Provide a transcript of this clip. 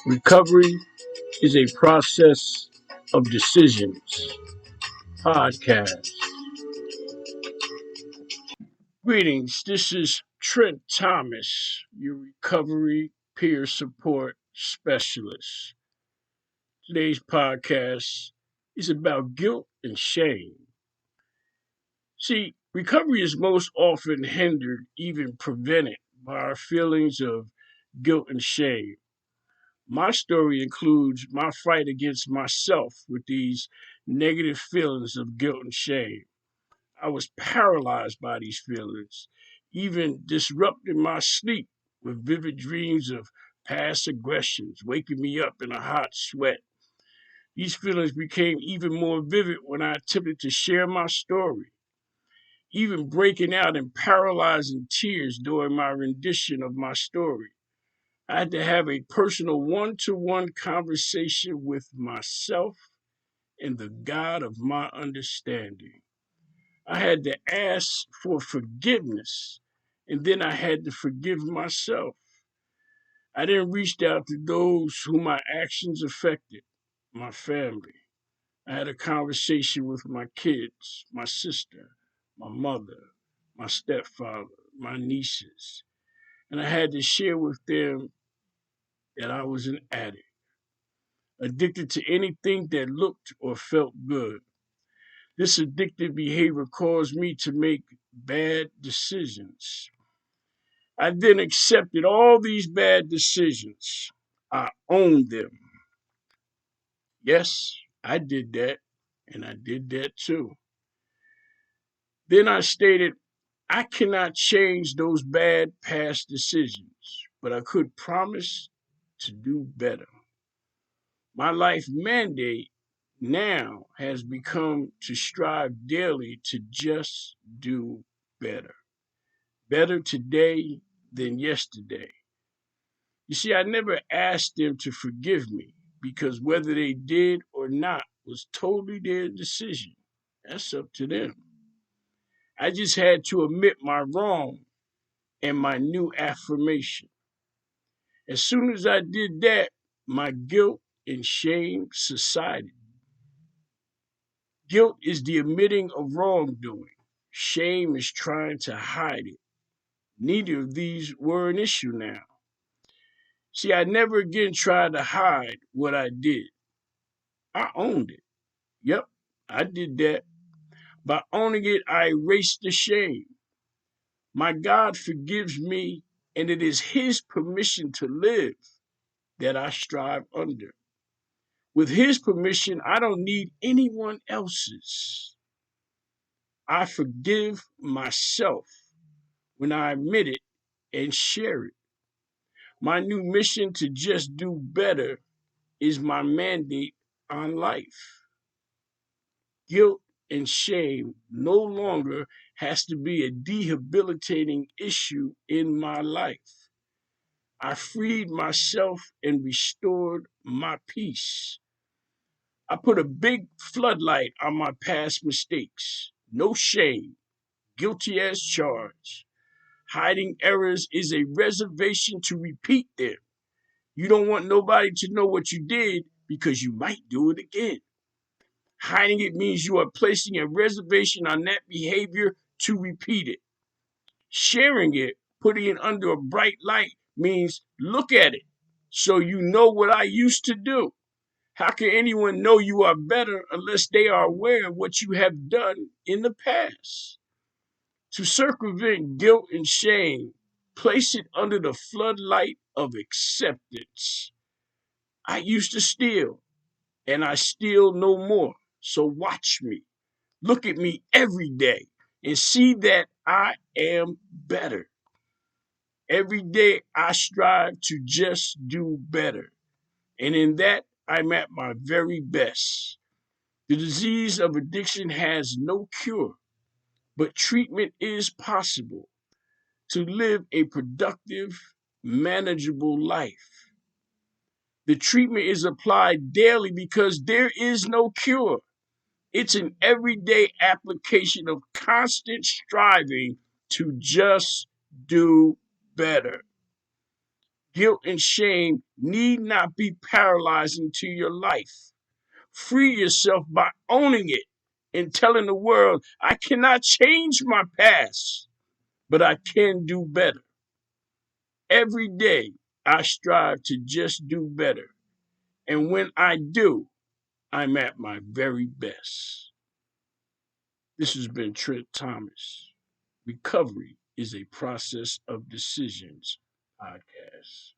Recovery is a process of decisions. Podcast. Greetings. This is Trent Thomas, your recovery peer support specialist. Today's podcast is about guilt and shame. See, recovery is most often hindered, even prevented, by our feelings of guilt and shame. My story includes my fight against myself with these negative feelings of guilt and shame. I was paralyzed by these feelings, even disrupting my sleep with vivid dreams of past aggressions, waking me up in a hot sweat. These feelings became even more vivid when I attempted to share my story, even breaking out in paralyzing tears during my rendition of my story. I had to have a personal one-to-one conversation with myself and the God of my understanding. I had to ask for forgiveness, and then I had to forgive myself. I then reached out to those whom my actions affected, my family. I had a conversation with my kids, my sister, my mother, my stepfather, my nieces, and I had to share with them that I was an addict, addicted to anything that looked or felt good. This addictive behavior caused me to make bad decisions. I then accepted all these bad decisions. I owned them. Yes, I did that, and I did that too. Then I stated, I cannot change those bad past decisions, but I could promise to do better. My life mandate now has become to strive daily to just do better. Better today than yesterday. You see, I never asked them to forgive me because whether they did or not was totally their decision. That's up to them. I just had to admit my wrong and my new affirmation. As soon as I did that, my guilt and shame subsided. Guilt is the admitting of wrongdoing. Shame is trying to hide it. Neither of these were an issue now. See, I never again tried to hide what I did. I owned it. Yep, I did that. By owning it, I erased the shame. My God forgives me, and it is His permission to live that I strive under. With His permission, I don't need anyone else's. I forgive myself when I admit it and share it. My new mission to just do better is my mandate on life. Guilt and shame no longer has to be a debilitating issue in my life. I freed myself and restored my peace. I put a big floodlight on my past mistakes. No shame, guilty as charged. Hiding errors is a reservation to repeat them. You don't want nobody to know what you did because you might do it again. Hiding it means you are placing a reservation on that behavior to repeat it. Sharing it, putting it under a bright light, means look at it so you know what I used to do. How can anyone know you are better unless they are aware of what you have done in the past? To circumvent guilt and shame, place it under the floodlight of acceptance. I used to steal, and I steal no more. So watch me. Look at me every day and see that I am better. Every day I strive to just do better. And in that, I'm at my very best. The disease of addiction has no cure, but treatment is possible to live a productive, manageable life. The treatment is applied daily because there is no cure. It's an everyday application of constant striving to just do better. Guilt and shame need not be paralyzing to your life. Free yourself by owning it and telling the world, I cannot change my past, but I can do better. Every day, I strive to just do better. And when I do, I'm at my very best. This has been Trent Thomas. Recovery is a process of decisions podcast.